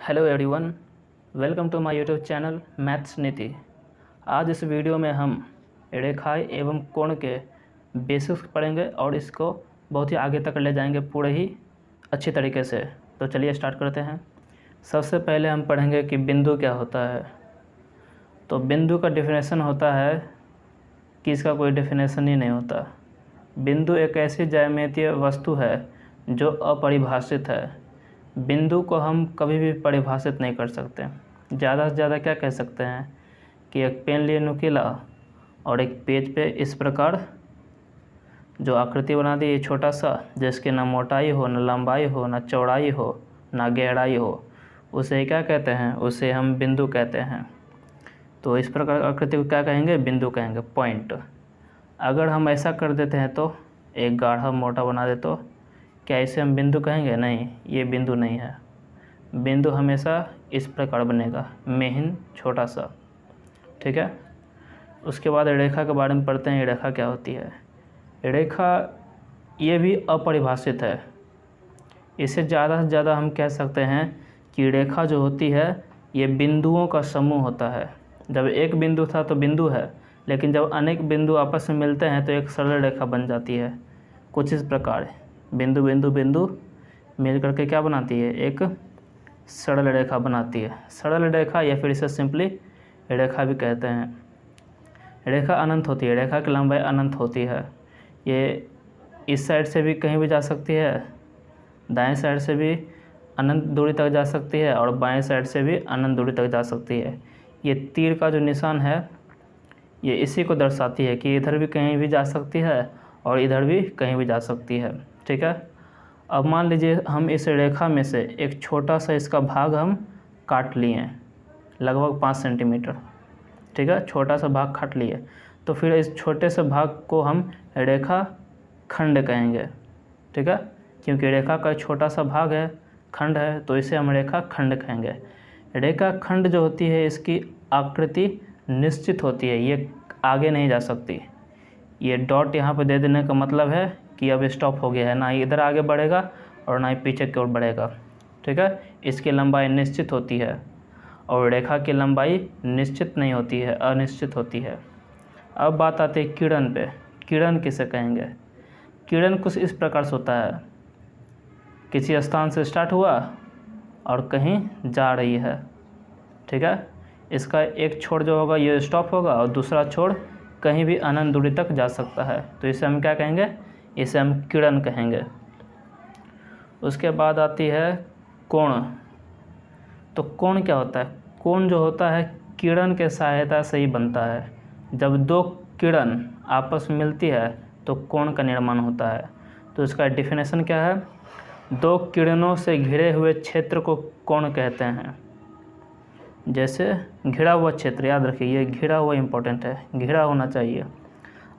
Hello everyone, welcome to my YouTube channel maths Niti. आज इस video में हम रेखाएं एवं कोण के बेसिक्स पढ़ेंगे और इसको बहुत ही आगे तक ले जाएंगे पूरे ही अच्छी तरीके से। तो चलिए स्टार्ट करते हैं। सबसे पहले हम पढ़ेंगे कि बिंदु क्या होता है। तो बिंदु का डेफिनेशन होता है कि इसका कोई डेफिनेशन ही नहीं होता। बिंदु एक ऐसी ज्यामितीय वस्तु है जो अपरिभाषित है। बिंदु को हम कभी भी परिभाषित नहीं कर सकते। ज़्यादा से ज़्यादा क्या कह सकते हैं कि एक पेन लिए नुकीला और एक पेज पे इस प्रकार जो आकृति बना दी छोटा सा, जिसकी ना मोटाई हो, ना लंबाई हो, ना चौड़ाई हो, ना गहराई हो, उसे क्या कहते हैं? उसे हम बिंदु कहते हैं। तो इस प्रकार आकृति को क्या कहेंगे? बिंदु कहेंगे, पॉइंट। अगर हम ऐसा कर देते हैं तो एक गाढ़ा मोटा बना दे तो क्या इसे हम बिंदु कहेंगे? नहीं, ये बिंदु नहीं है। बिंदु हमेशा इस प्रकार बनेगा, महीन छोटा सा। ठीक है। उसके बाद रेखा के बारे में पढ़ते हैं। रेखा क्या होती है? रेखा ये भी अपरिभाषित है। इसे ज़्यादा से ज़्यादा हम कह सकते हैं कि रेखा जो होती है ये बिंदुओं का समूह होता है। जब एक बिंदु था तो बिंदु है, लेकिन जब अनेक बिंदु आपस में मिलते हैं तो एक सरल रेखा बन जाती है। कुछ इस प्रकार बिंदु बिंदु बिंदु मिल करके क्या बनाती है? एक सरल रेखा बनाती है। सरल रेखा या फिर इसे सिंपली रेखा भी कहते हैं। रेखा अनंत होती है। रेखा की लंबाई अनंत होती है। ये इस साइड से भी कहीं भी जा सकती है, दाएं साइड से भी अनंत दूरी तक जा सकती है और बाएं साइड से भी अनंत दूरी तक जा सकती है। ये तीर का जो निशान है ये इसी को दर्शाती है कि इधर भी कहीं भी जा सकती है और इधर भी कहीं भी जा सकती है। ठीक है। अब मान लीजिए हम इस रेखा में से एक छोटा सा इसका भाग हम काट लिए, लगभग 5 सेंटीमीटर। ठीक है, छोटा सा भाग काट लिए, तो फिर इस छोटे से भाग को हम रेखा खंड कहेंगे। ठीक है, क्योंकि रेखा का छोटा सा भाग है, खंड है, तो इसे हम रेखा खंड कहेंगे। रेखा खंड जो होती है इसकी आकृति निश्चित होती है, ये आगे नहीं जा सकती। ये डॉट यहाँ पे दे देने का मतलब है कि अब स्टॉप हो गया है, ना ही इधर आगे बढ़ेगा और ना ही पीछे की ओर बढ़ेगा। ठीक है, इसकी लंबाई निश्चित होती है और रेखा की लंबाई निश्चित नहीं होती है, अनिश्चित होती है। अब बात आती है किरण पे। किरण किसे कहेंगे? किरण कुछ इस प्रकार से होता है, किसी स्थान से स्टार्ट हुआ और कहीं जा रही है। ठीक है, इसका एक छोर जो होगा ये स्टॉप होगा और दूसरा छोर कहीं भी अनंत दूरी तक जा सकता है, तो इसे हम क्या कहेंगे? इसे हम किरण कहेंगे। उसके बाद आती है कोण। तो कोण क्या होता है? कोण जो होता है किरण के सहायता से ही बनता है। जब दो किरण आपस में मिलती है तो कोण का निर्माण होता है। तो इसका डेफिनेशन क्या है? दो किरणों से घिरे हुए क्षेत्र को कोण कहते हैं। जैसे घिरा हुआ क्षेत्र, याद रखिए ये घिरा हुआ इम्पोर्टेंट है, घिरा होना चाहिए।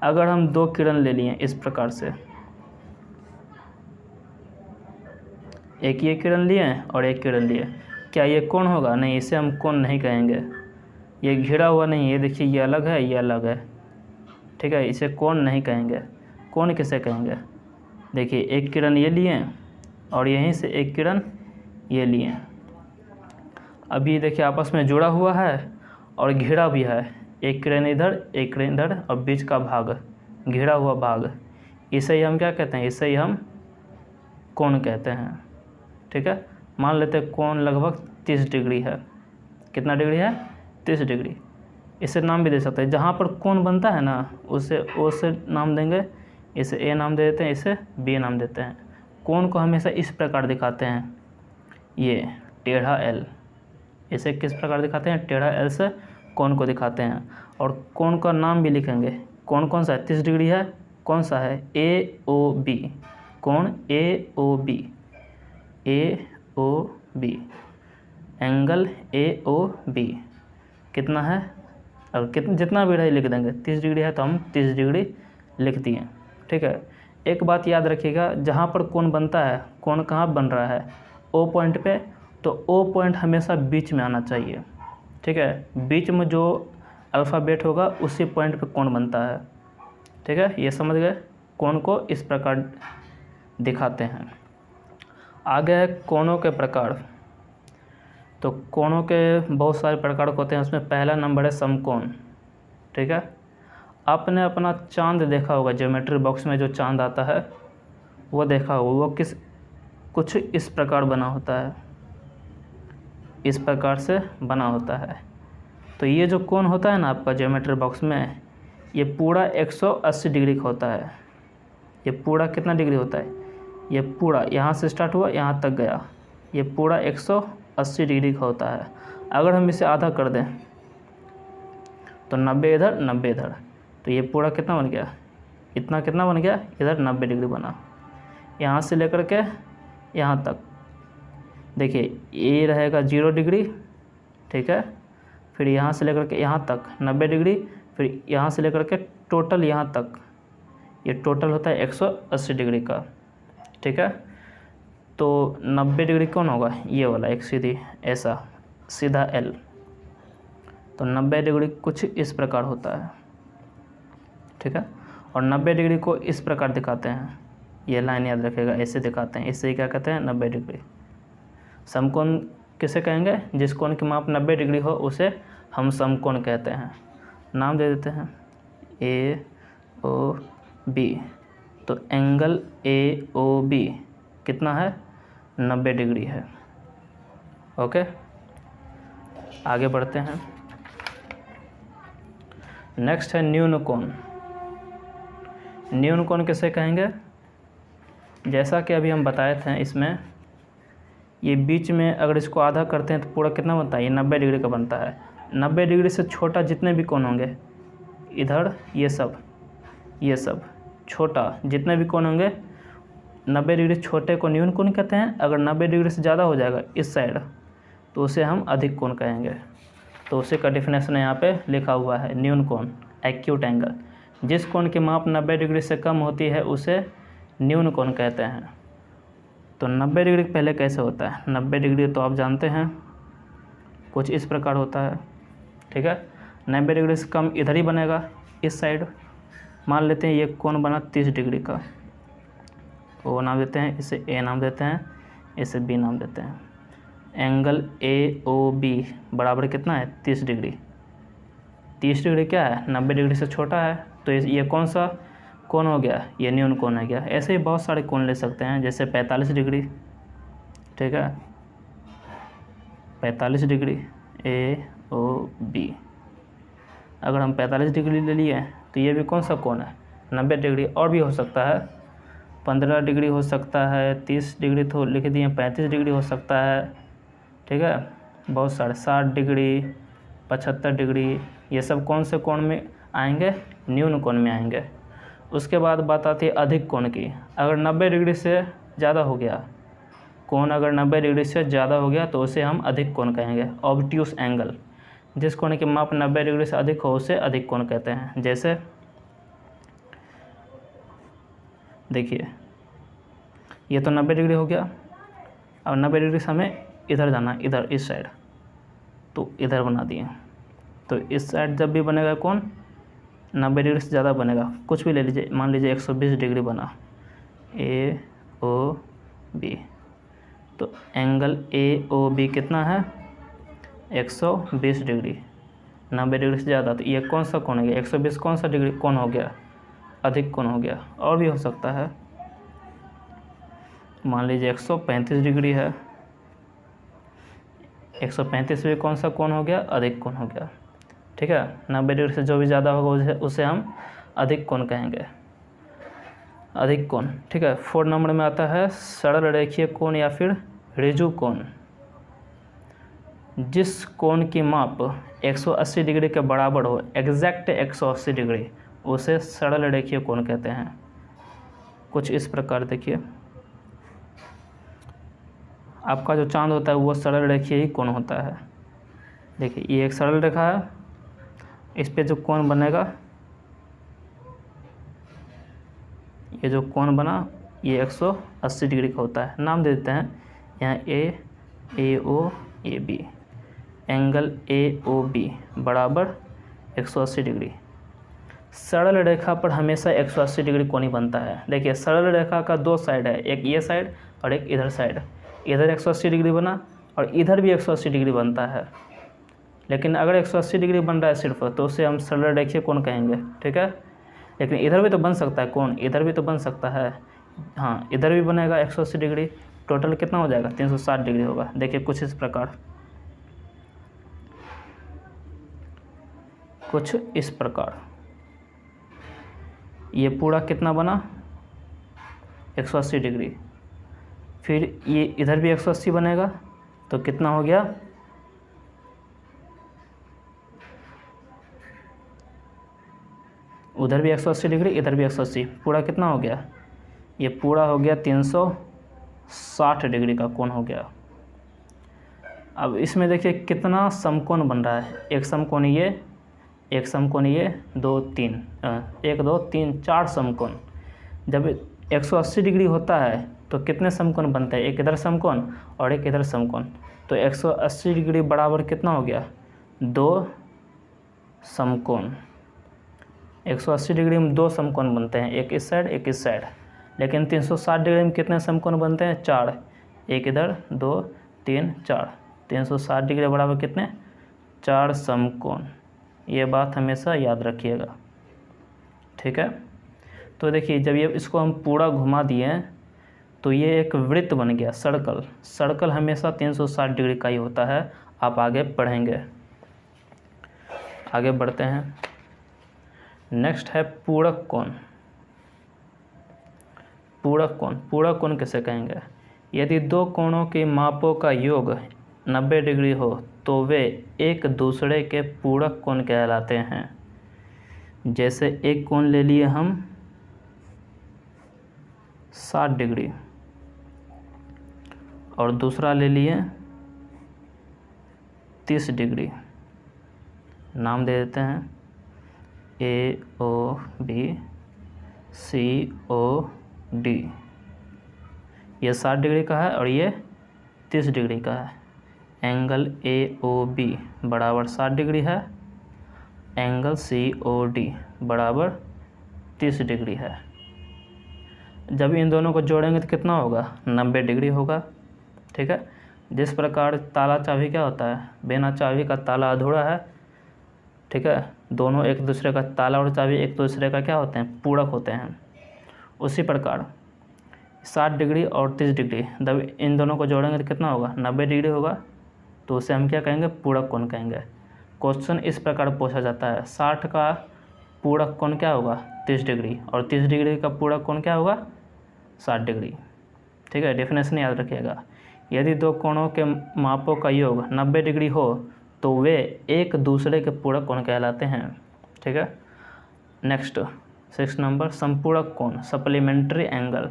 अगर हम दो किरण ले लिए इस प्रकार से, एक ये किरण लिए और एक किरण लिए, क्या ये कोण होगा? नहीं, इसे हम कोण नहीं कहेंगे। ये घिरा हुआ नहीं, ये देखिए ये अलग है, ये अलग है। ठीक है, इसे कोण नहीं कहेंगे। कोण किसे कहेंगे? देखिए एक किरण ये लिए और यहीं से एक किरण ये लिए, अभी देखिए आपस में जुड़ा हुआ है और घिरा भी है। एक किरण इधर, एक किरण इधर और बीच का भाग घिरा हुआ भाग, इसे ही हम क्या कहते हैं? इसे ही हम कोण कहते हैं। ठीक है, मान लेते हैं कोण लगभग 30 डिग्री है। कितना डिग्री है? 30 डिग्री। इसे नाम भी दे सकते हैं। जहाँ पर कोण बनता है ना उसे ओ से नाम देंगे, इसे ए नाम दे देते हैं, इसे बी नाम देते हैं। कोण को हमेशा इस प्रकार दिखाते हैं, ये टेढ़ा एल। इसे किस प्रकार दिखाते हैं? टेढ़ा एल से कोण को दिखाते हैं। और कोण का नाम भी लिखेंगे। कोण कौन सा है? 30 डिग्री है। कौन सा है? A O B. कोण A O B, A O B, angle A O B कितना है? और कितना जितना भी रहे लिख देंगे। 30 डिग्री है तो हम 30 डिग्री लिख दिए। ठीक है, एक बात याद रखिएगा, जहाँ पर कोण बनता है, कोण कहाँ बन रहा है? ओ पॉइंट पे, तो ओ पॉइंट हमेशा बीच में आना चाहिए। ठीक है, बीच में जो अल्फ़ाबेट होगा उसी पॉइंट पे कोण बनता है। ठीक है, ये समझ गए? कोण को इस प्रकार दिखाते हैं। आगे है कोणों के प्रकार। तो कोणों के बहुत सारे प्रकार होते हैं, उसमें पहला नंबर है समकोण। ठीक है, आपने अपना चांद देखा होगा, ज्योमेट्री बॉक्स में जो चांद आता है वो देखा होगा, वो कुछ इस प्रकार बना होता है, इस प्रकार से बना होता है। तो ये जो कोण होता है ना आपका ज्योमेट्री बॉक्स में, ये पूरा 180 डिग्री का होता है। ये पूरा कितना डिग्री होता है, ये पूरा यहाँ से स्टार्ट हुआ यहाँ तक गया, ये पूरा 180 डिग्री का होता है। अगर हम इसे आधा कर दें तो 90 इधर 90 इधर, तो ये पूरा कितना बन गया, इतना कितना बन गया, इधर 90 डिग्री बना। यहाँ से लेकर के यहाँ तक देखिए ये रहेगा 0 डिग्री। ठीक है, फिर यहाँ से लेकर के यहाँ तक 90 डिग्री, फिर यहाँ से लेकर के टोटल यहाँ तक, ये टोटल होता है 180 डिग्री का। ठीक है, तो 90 डिग्री कौन होगा, ये वाला एक सीधी ऐसा सीधा एल। तो 90 डिग्री कुछ इस प्रकार होता है। ठीक है, और 90 डिग्री को इस प्रकार दिखाते हैं, ये लाइन याद रखेगा, ऐसे दिखाते हैं, इससे क्या कहते हैं 90 डिग्री। समकोण किसे कहेंगे, जिस कोण की माप 90 डिग्री हो उसे हम समकोण कहते हैं। नाम दे देते हैं ए ओ बी। तो एंगल ए ओ बी कितना है, 90 डिग्री है। ओके, आगे बढ़ते हैं। नेक्स्ट है न्यून कोण। न्यून कोण किसे कहेंगे, जैसा कि अभी हम बताए थे, इसमें ये बीच में अगर इसको आधा करते हैं तो पूरा कितना बनता है, ये 90 डिग्री का बनता है। 90 डिग्री से छोटा जितने भी कोण होंगे, इधर ये सब छोटा जितने भी कोण होंगे, 90 डिग्री छोटे को न्यून कोण कहते हैं। अगर 90 डिग्री से ज़्यादा हो जाएगा इस साइड तो उसे हम अधिक कोण कहेंगे। तो उसी का डेफिनेशन यहाँ पे लिखा हुआ है, न्यून कोण एक्यूट एंगल। जिस कोण की माप 90 डिग्री से कम होती है उसे न्यून कोण कहते हैं। तो 90 डिग्री पहले कैसे होता है, 90 डिग्री तो आप जानते हैं कुछ इस प्रकार होता है। ठीक है, 90 डिग्री से कम इधर ही बनेगा, इस साइड। मान लेते हैं ये कोण बना 30 डिग्री का, वो नाम देते हैं, इसे ए नाम देते हैं, इसे बी नाम देते हैं। एंगल ए ओ बी बराबर कितना है, 30 डिग्री। 30 डिग्री क्या है, 90 डिग्री से छोटा है, तो ये कौन सा कोण हो गया, ये न्यून कोण हो गया। ऐसे ही बहुत सारे कोण ले सकते हैं, जैसे 45 डिग्री। ठीक है, 45 डिग्री ए ओ बी। अगर हम 45 डिग्री ले लिए तो ये भी कौन सा कोण है, 90 डिग्री। और भी हो सकता है, 15 डिग्री हो सकता है, 30 डिग्री तो लिख दिए, 35 डिग्री हो सकता है। ठीक है, बहुत सारे 60 डिग्री, 75 डिग्री, ये सब कौन से कोण में आएंगे, न्यून कोण में आएंगे। उसके बाद बात आती है अधिक कोण की। अगर 90 डिग्री से ज़्यादा हो गया कोण, अगर 90 डिग्री से ज़्यादा हो गया तो उसे हम अधिक कोण कहेंगे, ऑब्ट्यूस एंगल। जिस कोण की माप 90 डिग्री से अधिक हो उसे अधिक कोण कहते हैं। जैसे देखिए ये तो 90 डिग्री हो गया, अब 90 डिग्री से हमें इधर जाना, इधर इस साइड, तो इधर बना दिए। तो इस साइड जब भी बनेगा कोण 90 डिग्री से ज़्यादा बनेगा, कुछ भी ले लीजिए, मान लीजिए 120 डिग्री बना, ए ओ बी। तो एंगल ए ओ बी कितना है, 120 डिग्री। 90 डिग्री से ज़्यादा, तो ये कौन सा कोण हो गया, 120 कौन सा डिग्री कोण हो गया, अधिक कोण हो गया। और भी हो सकता है, मान लीजिए 135 डिग्री है, 135 भी कौन सा कोण हो गया, अधिक कोण हो गया। ठीक है, 90 डिग्री से जो भी ज़्यादा होगा उसे हम अधिक कोण कहेंगे, अधिक कोण। ठीक है, 4 नंबर में आता है सरल रेखीय कोण या फिर ऋजु कोण। जिस कोण की माप 180 डिग्री के बराबर हो, एग्जैक्ट 180 डिग्री, उसे सरल रेखीय कोण कहते हैं। कुछ इस प्रकार देखिए, आपका जो चांद होता है वो सरल रेखीय ही कोण होता है। देखिए ये एक सरल रेखा है, इस पे जो कोण बनेगा, ये जो कोण बना ये 180 डिग्री का होता है। नाम दे देते हैं यहाँ A O A B. Angle A O B बराबर 180 डिग्री। सरल रेखा पर हमेशा 180 डिग्री कोण ही बनता है। देखिए सरल रेखा का 2 साइड है, एक ये साइड और एक इधर साइड। इधर 180 डिग्री बना और इधर भी 180 डिग्री बनता है। लेकिन अगर 180 डिग्री बन रहा है सिर्फ, तो उसे हम सरल रेखीय कोण कहेंगे, ठीक है। लेकिन इधर भी तो बन सकता है कोण, इधर भी तो बन सकता है, हाँ इधर भी बनेगा 180 डिग्री। टोटल कितना हो जाएगा, 360 डिग्री होगा। देखिए कुछ इस प्रकार, ये पूरा कितना बना 180 डिग्री। फिर ये इधर भी 180 बनेगा, तो कितना हो गया, उधर भी 180 डिग्री, इधर भी 180, पूरा कितना हो गया, ये पूरा हो गया 360 डिग्री का कोण हो गया। अब इसमें देखिए कितना समकोण बन रहा है, एक समकोण ये, एक समकोण ये, 2 3 1 2 3 4 समकोण। जब 180 डिग्री होता है तो कितने समकोण बनते हैं, एक इधर समकोण और एक इधर समकोण। तो 180 डिग्री बराबर कितना हो गया, 2 समकोण। 180 डिग्री में 2 समकोण बनते हैं, एक इस साइड एक इस साइड। लेकिन 360 डिग्री में कितने समकोण बनते हैं, 4, एक इधर 2 3 4। 360 डिग्री बराबर कितने, 4 समकोण। ये बात हमेशा याद रखिएगा, ठीक है। तो देखिए जब ये इसको हम पूरा घुमा दिए तो ये एक वृत्त बन गया, सर्कल। सर्कल हमेशा 360 डिग्री का ही होता है। आप आगे पढ़ेंगे, आगे बढ़ते हैं। नेक्स्ट है पूरक कोण। पूरक कोण, पूरक कोण किसे कहेंगे, यदि दो कोणों के मापों का योग 90 डिग्री हो तो वे एक दूसरे के पूरक कोण कहलाते हैं। जैसे एक कोण ले लिए हम 60 डिग्री और दूसरा ले लिए 30 डिग्री। नाम दे देते हैं AOB COD। ये 60 डिग्री का है और ये 30 डिग्री का है। एंगल AOB बराबर 60 डिग्री है, एंगल COD बराबर 30 डिग्री है। जब इन दोनों को जोड़ेंगे तो कितना होगा, 90 डिग्री होगा, ठीक है। जिस प्रकार ताला चाबी क्या होता है, बिना चाबी का ताला अधूरा है, ठीक है। दोनों एक दूसरे का, ताला और चाबी एक दूसरे का क्या होते हैं, पूरक होते हैं। उसी प्रकार 60 डिग्री और 30 डिग्री जब इन दोनों को जोड़ेंगे तो कितना होगा, 90 डिग्री होगा। तो उसे हम क्या कहेंगे, पूरक कोण कहेंगे। क्वेश्चन इस प्रकार पूछा जाता है, 60 का पूरक कोण क्या होगा, 30 डिग्री, और 30 डिग्री का पूरक कोण क्या होगा, 60 डिग्री, ठीक है। डेफिनेशन याद रखिएगा। यदि दो कोणों के मापों का योग 90 डिग्री हो तो वे एक दूसरे के पूरक कोण कहलाते हैं, ठीक है। नेक्स्ट 6 नंबर, संपूरक कोण, सप्लीमेंट्री एंगल।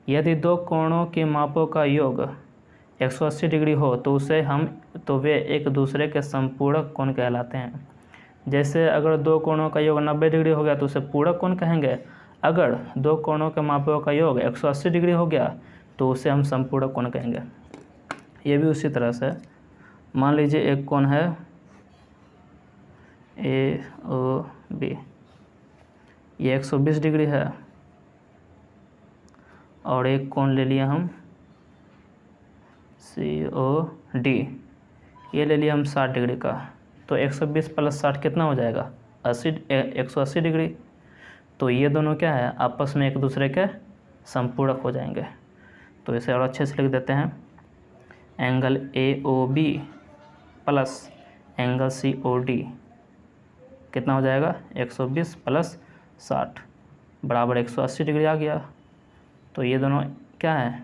यदि दो कोणों के मापों का योग 180 डिग्री हो तो वे एक दूसरे के संपूरक कोण कहलाते हैं। जैसे अगर दो कोणों का योग 90 डिग्री हो गया तो उसे पूरक कोण कहेंगे। अगर दो कोणों के मापों का योग 180 डिग्री हो गया तो उसे हम संपूरक कोण कहेंगे। ये भी उसी तरह से, मान लीजिए एक कोण है AOB, ये 120 डिग्री है, और एक कोण ले लिया हम COD, ये ले लिया हम 60 डिग्री का। तो 120 प्लस 60 कितना हो जाएगा, 180 डिग्री। तो ये दोनों क्या है, आपस में एक दूसरे के संपूरक हो जाएंगे। तो इसे और अच्छे से लिख देते हैं, angle AOB plus angle COD कितना हो जाएगा, 120 प्लस 60 बराबर 180 डिग्री आ गया। तो ये दोनों क्या है,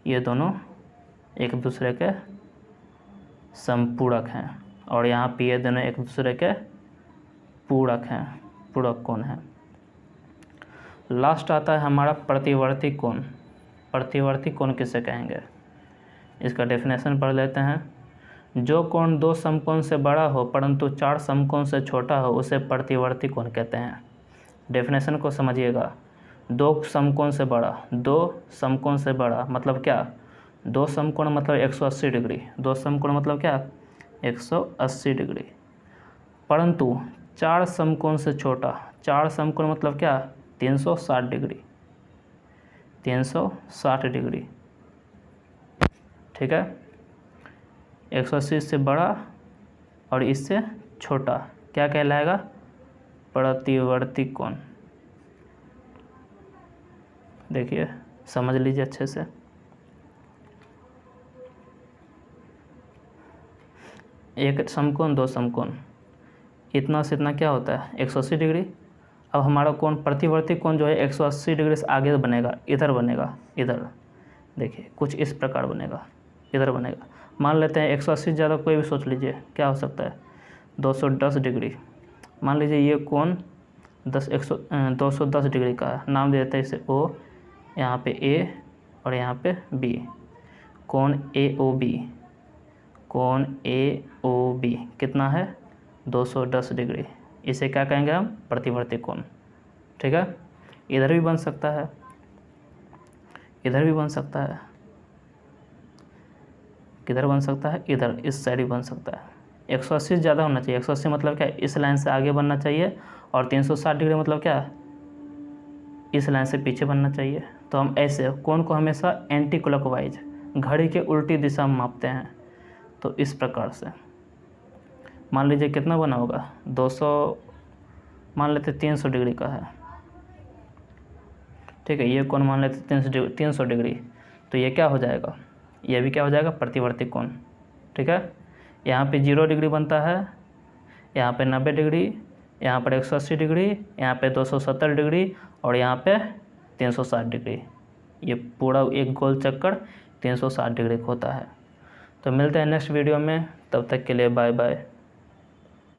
ये दोनों एक दूसरे के संपूरक हैं, और यहाँ पे ये दोनों एक दूसरे के पूरक हैं, पूरक कोण हैं। लास्ट आता है हमारा प्रतिवर्ती कोण। प्रतिवर्ती कोण किसे कहेंगे, इसका डेफिनेशन पढ़ लेते हैं। जो कोण दो समकोण से बड़ा हो परंतु 4 समकोण से छोटा हो उसे प्रतिवर्ती कोण कहते हैं। डेफिनेशन को समझिएगा, दो समकोण से बड़ा, दो समकोण से बड़ा मतलब क्या, दो समकोण मतलब 180 डिग्री, दो समकोण मतलब क्या, 180 डिग्री, परंतु 4 समकोण से छोटा, 4 समकोण मतलब क्या, 360 डिग्री, 360 डिग्री, ठीक है। 180 इससे बड़ा और इससे छोटा क्या कहलाएगा? प्रतिवर्ती कोण। देखिए समझ लीजिए अच्छे से। एक समकोण, दो समकोण, इतना से इतना क्या होता है? 180 डिग्री। अब हमारा कोण प्रतिवर्ती कोण जो है 180 डिग्री से आगे बनेगा, इधर बनेगा, इधर देखिए कुछ इस प्रकार बनेगा, इधर बनेगा। मान लेते हैं 180 से ज़्यादा कोई भी सोच लीजिए, क्या हो सकता है? 210 डिग्री। मान लीजिए ये कोण 210 डिग्री का है, नाम दे देते हैं इसे O, यहाँ पे A और यहाँ पे B, कोण AOB। कोण AOB कितना है? 210 डिग्री। इसे क्या कहेंगे हम? प्रतिवर्ती कोण। ठीक है, इधर भी बन सकता है, इधर भी बन सकता है, किधर बन सकता है? इधर, इस साइड भी बन सकता है। 180 से ज़्यादा होना चाहिए। 180 मतलब क्या? इस लाइन से आगे बनना चाहिए, और 360 डिग्री मतलब क्या? इस लाइन से पीछे बनना चाहिए। तो हम ऐसे कोण को हमेशा एंटी क्लॉकवाइज, घड़ी के उल्टी दिशा में मापते हैं। तो इस प्रकार से मान लीजिए कितना बना होगा? 200, मान लेते 300 डिग्री का है। ठीक है, ये कोण मान लेते 300 डिग्री। तो ये क्या हो जाएगा? ये भी क्या हो जाएगा? प्रतिवर्ती कोण। ठीक है, यहाँ पे 0 डिग्री बनता है, यहाँ पे 90 डिग्री, यहाँ पर 180 डिग्री, यहाँ पे 270 डिग्री और यहाँ पे 360 डिग्री। ये पूरा एक गोल चक्कर 360 डिग्री का होता है। तो मिलते हैं नेक्स्ट वीडियो में, तब तक के लिए बाय बाय।